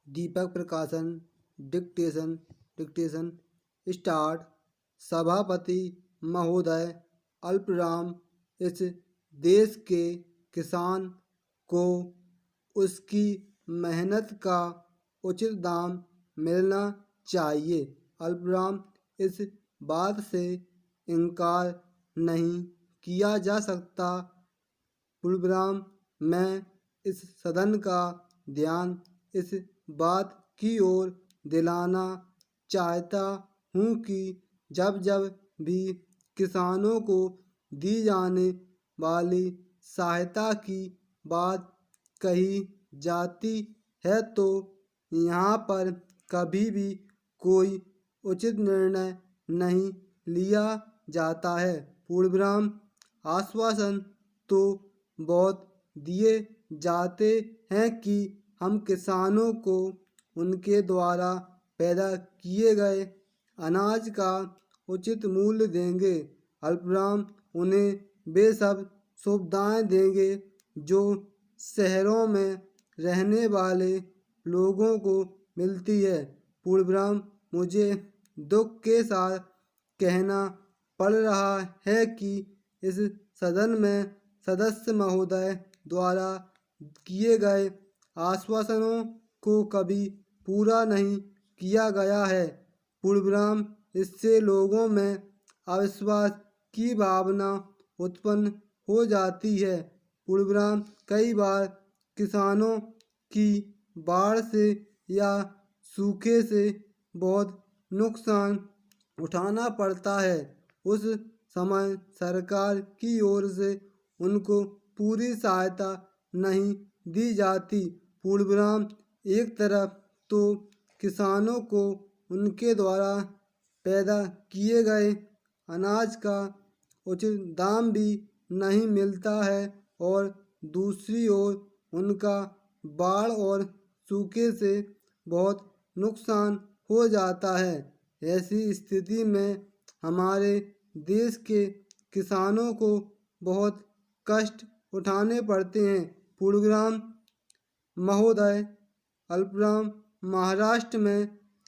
दीपक प्रकाशन dictation start. सभापति महोदय, अल्पराम, इस देश के किसान को उसकी मेहनत का उचित दाम मिलना चाहिए। अल्पराम, इस बात से इनकार नहीं किया जा सकता। पुलब्राम, मैं इस सदन का ध्यान इस बात की ओर दिलाना चाहता हूँ कि जब जब भी किसानों को दी जाने वाली सहायता की बात कही जाती है तो यहाँ पर कभी भी कोई उचित निर्णय नहीं लिया जाता है। पूर्णविराम। आश्वासन तो बहुत दिए जाते हैं कि हम किसानों को उनके द्वारा पैदा किए गए अनाज का उचित मूल्य देंगे। अल्पराम, उन्हें वे सब सुविधाएं देंगे जो शहरों में रहने वाले लोगों को मिलती है। पूर्णविराम, मुझे दुख के साथ कहना पड़ रहा है कि इस सदन में सदस्य महोदय द्वारा किए गए आश्वासनों को कभी पूरा नहीं किया गया है। पूर्णविराम, इससे लोगों में अविश्वास की भावना उत्पन्न हो जाती है। पूर्णविराम, कई बार किसानों की बाढ़ से या सूखे से बहुत नुकसान उठाना पड़ता है। उस समय सरकार की ओर से उनको पूरी सहायता नहीं दी जाती। पूर्णविराम, एक तरफ तो किसानों को उनके द्वारा पैदा किए गए अनाज का उचित दाम भी नहीं मिलता है और दूसरी ओर उनका बाढ़ और सूखे से बहुत नुकसान हो जाता है। ऐसी स्थिति में हमारे देश के किसानों को बहुत कष्ट उठाने पड़ते हैं। पूर्णविराम महोदय, अल्पराम, महाराष्ट्र में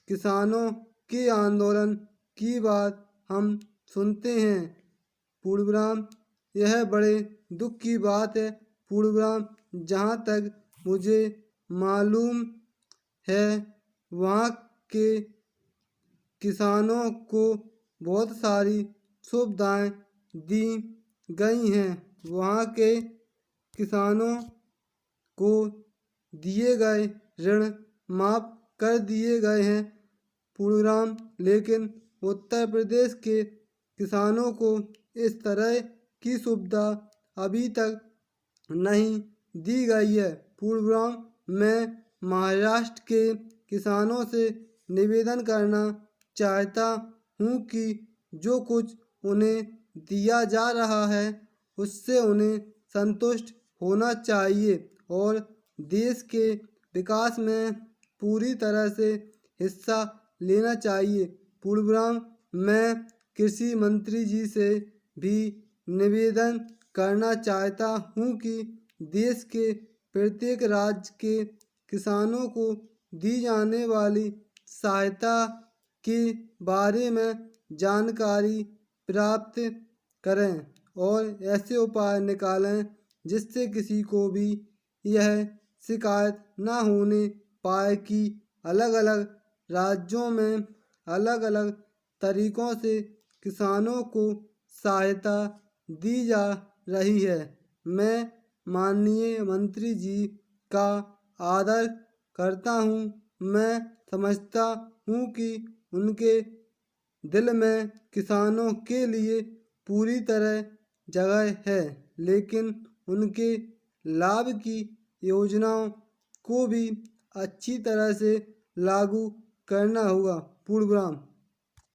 किसानों के आंदोलन की बात हम सुनते हैं। पूर्णविराम, यह बड़े दुख की बात है। पूर्णविराम, जहाँ तक मुझे मालूम है वहाँ के किसानों को बहुत सारी सुविधाएं दी गई हैं। वहाँ के किसानों को दिए गए ऋण माफ कर दिए गए हैं। पूर्णविराम, लेकिन उत्तर प्रदेश के किसानों को इस तरह की सुविधा अभी तक नहीं दी गई है। पूर्णविराम, मैं महाराष्ट्र के किसानों से निवेदन करना चाहता हूँ कि जो कुछ उन्हें दिया जा रहा है उससे उन्हें संतुष्ट होना चाहिए और देश के विकास में पूरी तरह से हिस्सा लेना चाहिए। पूर्णविराम, मैं कृषि मंत्री जी से भी निवेदन करना चाहता हूँ कि देश के प्रत्येक राज्य के किसानों को दी जाने वाली सहायता के बारे में जानकारी प्राप्त करें और ऐसे उपाय निकालें जिससे किसी को भी यह शिकायत न होने पाए कि अलग अलग राज्यों में अलग अलग तरीकों से किसानों को सहायता दी जा रही है। मैं माननीय मंत्री जी का आदर करता हूँ। मैं समझता हूँ कि उनके दिल में किसानों के लिए पूरी तरह जगह है, लेकिन उनके लाभ की योजनाओं को भी अच्छी तरह से लागू करना होगा। पूर्णविराम।